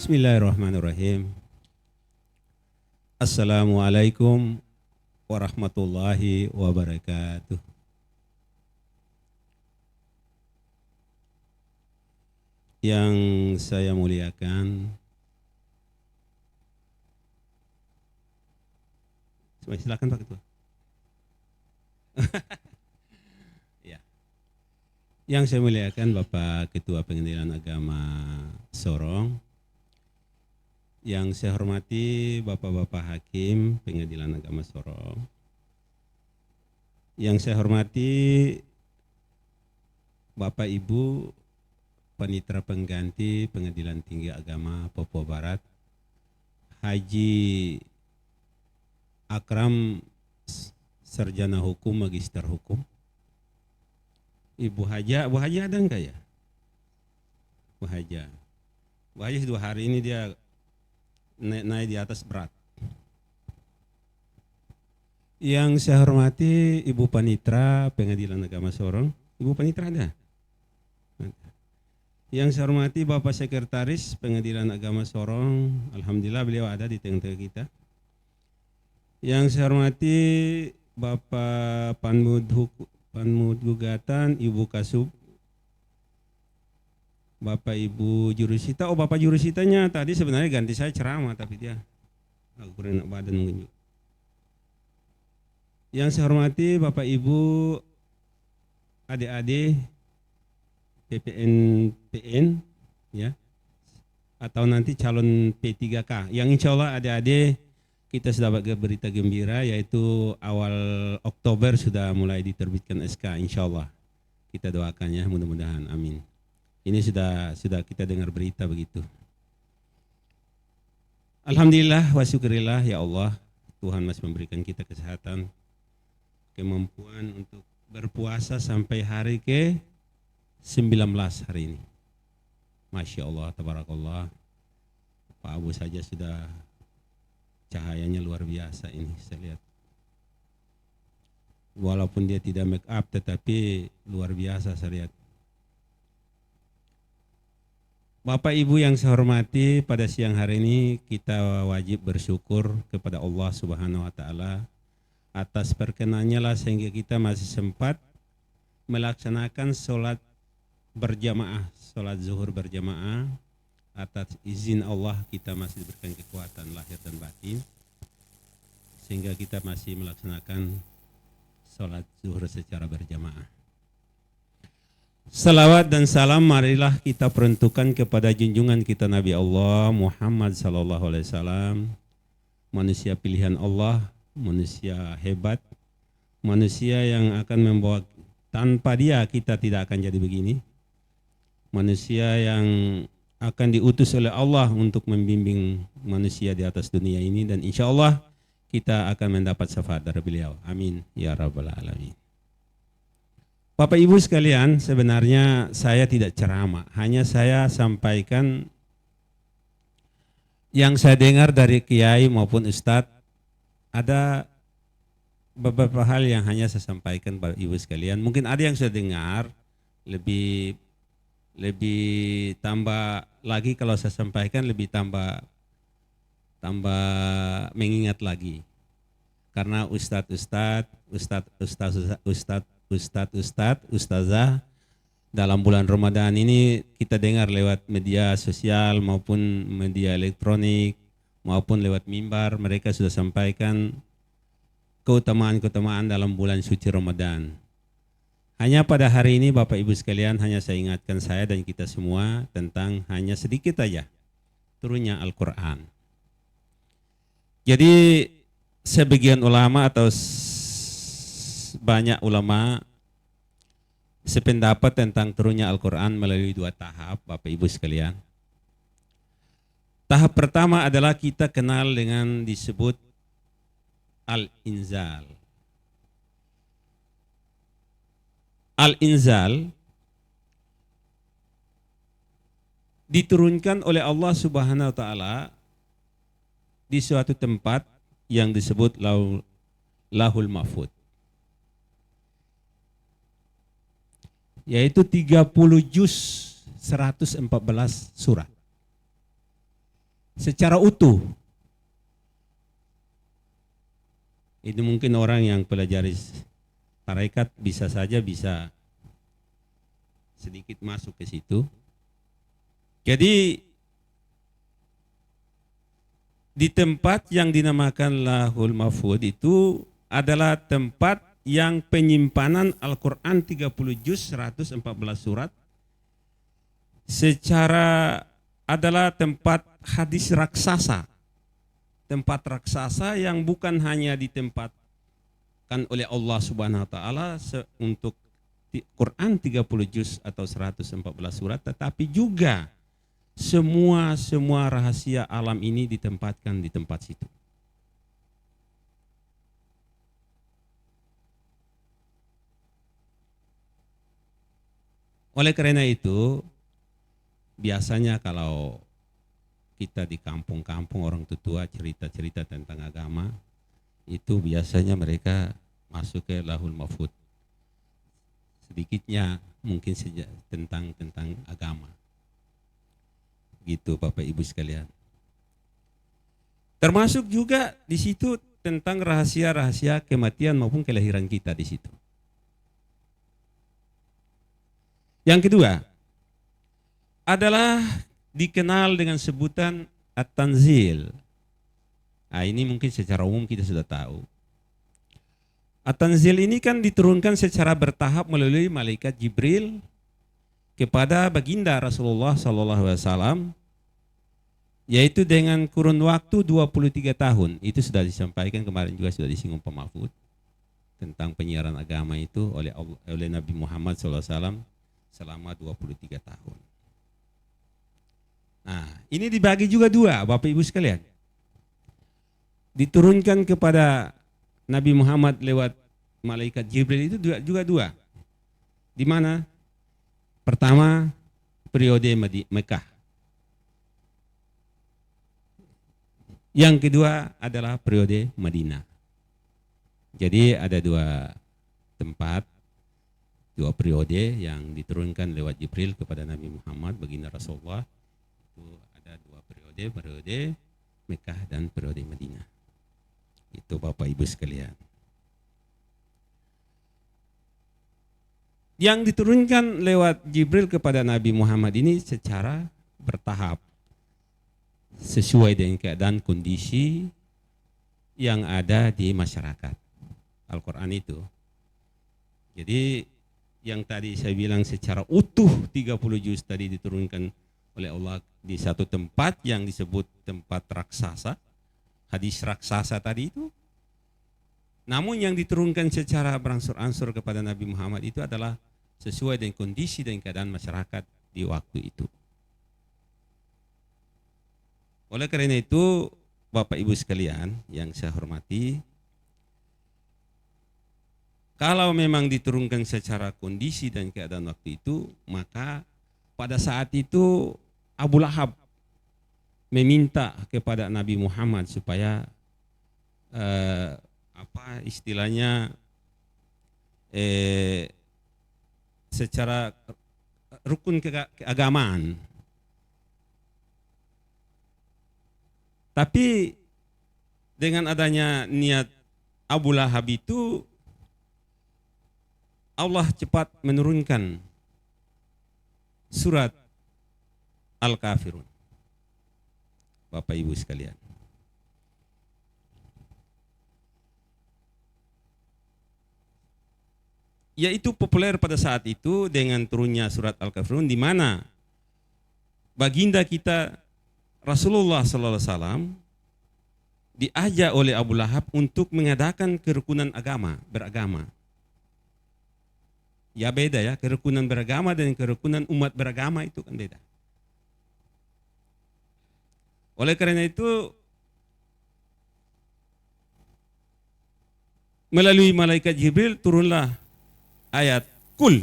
Bismillahirrahmanirrahim. Assalamualaikum warahmatullahi wabarakatuh. Yang saya muliakan, silakan Pak Ketua. Ya. Yang saya muliakan Bapak Ketua Pengadilan Agama Sorong, yang saya hormati Bapak-Bapak Hakim Pengadilan Agama Sorong, yang saya hormati Bapak Ibu Panitera Pengganti Pengadilan Tinggi Agama Papua Barat, Haji Akram Sarjana Hukum, Magister Hukum, Ibu Haja ada enggak ya? Bu Haja 2 hari ini dia naik di atas berat. Yang saya hormati Ibu Panitera Pengadilan Agama Sorong. Ibu Panitera ada? Yang saya hormati Bapak Sekretaris Pengadilan Agama Sorong. Alhamdulillah beliau ada di tengah-tengah kita. Yang saya hormati Bapak Panmud Gugatan, Ibu Kasub, Bapak Ibu Jurusita. Oh, Bapak Jurusitanya tadi sebenarnya ganti saya ceramah, tapi dia agak kurang enak badan mungkin. Yang saya hormati Bapak Ibu, adik-adik PPN ya, atau nanti calon P3K, yang insya Allah adik-adik kita sudah dapat berita gembira, yaitu awal Oktober sudah mulai diterbitkan SK, insya Allah. Kita doakan ya, mudah-mudahan, amin. Ini sudah kita dengar berita begitu. Alhamdulillah wa syukurillah ya Allah, Tuhan masih memberikan kita kesehatan, kemampuan untuk berpuasa sampai hari ke-19 hari ini. Masya Allah, tabarakallah. Pak Abu saja sudah cahayanya luar biasa ini, saya lihat. Walaupun dia tidak make up, tetapi luar biasa saya lihat. Bapak Ibu yang saya hormati, pada siang hari ini kita wajib bersyukur kepada Allah Subhanahu wa taala atas perkenannya lah sehingga kita masih sempat melaksanakan sholat berjamaah, sholat zuhur berjamaah. Atas izin Allah kita masih diberikan kekuatan lahir dan batin sehingga kita masih melaksanakan sholat zuhur secara berjamaah. Salawat dan salam marilah kita peruntukkan kepada junjungan kita Nabi Allah Muhammad SAW, manusia pilihan Allah, manusia hebat, manusia yang akan membawa, tanpa dia kita tidak akan jadi begini, manusia yang akan diutus oleh Allah untuk membimbing manusia di atas dunia ini, dan insya Allah kita akan mendapat syafaat dari beliau. Amin ya rabbal alamin. Bapak Ibu sekalian, sebenarnya saya tidak ceramah, hanya saya sampaikan yang saya dengar dari kiai maupun ustadz. Ada beberapa hal yang hanya saya sampaikan Bapak Ibu sekalian. Mungkin ada yang sudah dengar, lebih tambah lagi kalau saya sampaikan, lebih tambah mengingat lagi. Karena ustazah dalam bulan Ramadan ini kita dengar lewat media sosial maupun media elektronik maupun lewat mimbar, mereka sudah sampaikan keutamaan-keutamaan dalam bulan suci Ramadan. Hanya pada hari ini Bapak Ibu sekalian, hanya saya ingatkan saya dan kita semua tentang hanya sedikit aja turunnya Al-Quran. Jadi sebagian ulama atau banyak ulama sependapat tentang turunnya Al-Quran melalui 2 tahap Bapak Ibu sekalian. Tahap pertama adalah kita kenal dengan disebut Al-Inzal. Al-Inzal diturunkan oleh Allah Subhanahu wa taala di suatu tempat yang disebut Lahul Mahfud, yaitu 30 juz 114 surat. secara utuh. Itu mungkin orang yang pelajari tarekat bisa saja bisa sedikit masuk ke situ. Jadi di tempat yang dinamakan Lahul Mahfud itu adalah tempat yang penyimpanan Al-Quran 30 juz 114 surat secara adalah tempat hadis raksasa. Tempat raksasa yang bukan hanya ditempatkan oleh Allah Subhanahu wa taala untuk Quran 30 juz atau 114 surat, tetapi juga semua rahasia alam ini ditempatkan di tempat situ. Oleh karena itu, biasanya kalau kita di kampung-kampung orang tua cerita-cerita tentang agama, itu biasanya mereka masuk ke Lahul Mahfud. Sedikitnya mungkin saja tentang agama. Gitu Bapak Ibu sekalian. Termasuk juga di situ tentang rahasia-rahasia kematian maupun kelahiran kita di situ. Yang kedua adalah dikenal dengan sebutan At-Tanzil. Nah, ini mungkin secara umum kita sudah tahu. At-Tanzil ini kan diturunkan secara bertahap melalui malaikat Jibril kepada baginda Rasulullah SAW, yaitu dengan kurun waktu 23 tahun. Itu sudah disampaikan kemarin juga, sudah disinggung Pak Mahfud tentang penyiaran agama itu oleh Nabi Muhammad SAW selama 23 tahun. Nah, ini dibagi juga dua, Bapak Ibu sekalian. Diturunkan kepada Nabi Muhammad lewat malaikat Jibril itu juga dua. Di mana? Pertama, periode Mekah. Yang kedua adalah periode Madinah. Jadi ada dua tempat, dua periode yang diturunkan lewat Jibril kepada Nabi Muhammad baginda Rasulullah. Itu ada dua periode Mekah dan periode Madinah. Itu Bapak Ibu sekalian. Yang diturunkan lewat Jibril kepada Nabi Muhammad ini secara bertahap, sesuai dengan keadaan kondisi yang ada di masyarakat. Al-Quran itu. Jadi yang tadi saya bilang secara utuh 30 juz tadi diturunkan oleh Allah di satu tempat yang disebut tempat raksasa, hadis raksasa tadi itu. Namun yang diturunkan secara berangsur-angsur kepada Nabi Muhammad itu adalah sesuai dengan kondisi dan keadaan masyarakat di waktu itu. Oleh karena itu, Bapak Ibu sekalian yang saya hormati, kalau memang diturunkan secara kondisi dan keadaan waktu itu, maka pada saat itu Abu Lahab meminta kepada Nabi Muhammad supaya istilahnya secara rukun keagamaan. Tapi dengan adanya niat Abu Lahab itu, Allah cepat menurunkan surat Al-Kafirun. Bapak Ibu sekalian. Yaitu populer pada saat itu dengan turunnya surat Al-Kafirun, di mana baginda kita Rasulullah SAW diajak oleh Abu Lahab untuk mengadakan kerukunan beragama. Ya beda ya, kerukunan beragama dan kerukunan umat beragama itu kan beda. Oleh karena itu, melalui malaikat Jibril turunlah ayat Kul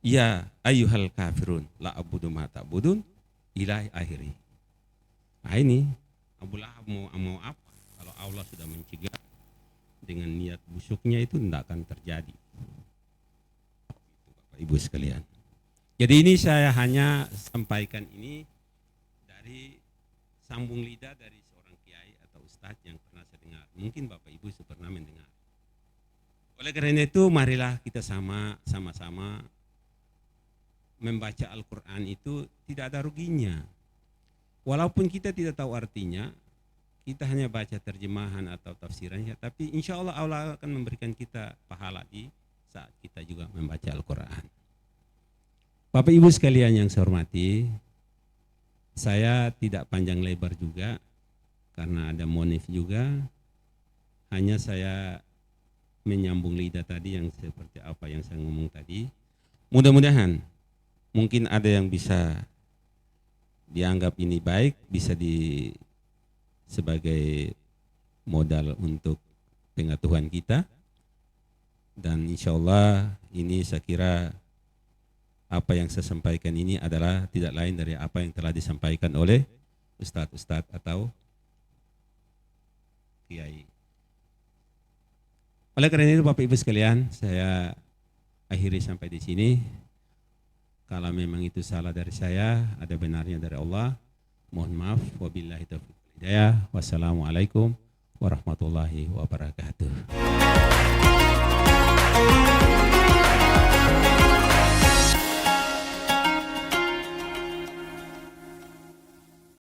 ya ayyuhal kafirun la abudu ma ta'budun ila akhiri. Nah ini Abu Lahab mau apa? Kalau Allah sudah mencegah dengan niat busuknya itu tidak akan terjadi. Bapak Ibu sekalian. Jadi ini saya hanya sampaikan ini dari sambung lidah dari seorang kiai atau ustadz yang pernah saya dengar. Mungkin Bapak Ibu sudah pernah mendengar. Oleh karena itu marilah kita sama-sama membaca Al-Quran itu tidak ada ruginya. Walaupun kita tidak tahu artinya, kita hanya baca terjemahan atau tafsirannya, tapi insya Allah Allah akan memberikan kita pahala di saat kita juga membaca Al-Quran. Bapak Ibu sekalian yang saya hormati, saya tidak panjang lebar juga karena ada monif juga, hanya saya menyambung lidah tadi yang seperti apa yang saya ngomong tadi. Mudah-mudahan mungkin ada yang bisa dianggap ini baik, bisa sebagai modal untuk pengetahuan kita, dan insya Allah ini saya kira apa yang saya sampaikan ini adalah tidak lain dari apa yang telah disampaikan oleh ustadz-ustadz atau kiai. Oleh karena itu Bapak Ibu sekalian, saya akhiri sampai di sini. Kalau memang itu salah dari saya, ada benarnya dari Allah. Mohon maaf. Wabillahi taufiq wal hidayah. Wassalamualaikum warahmatullahi wabarakatuh.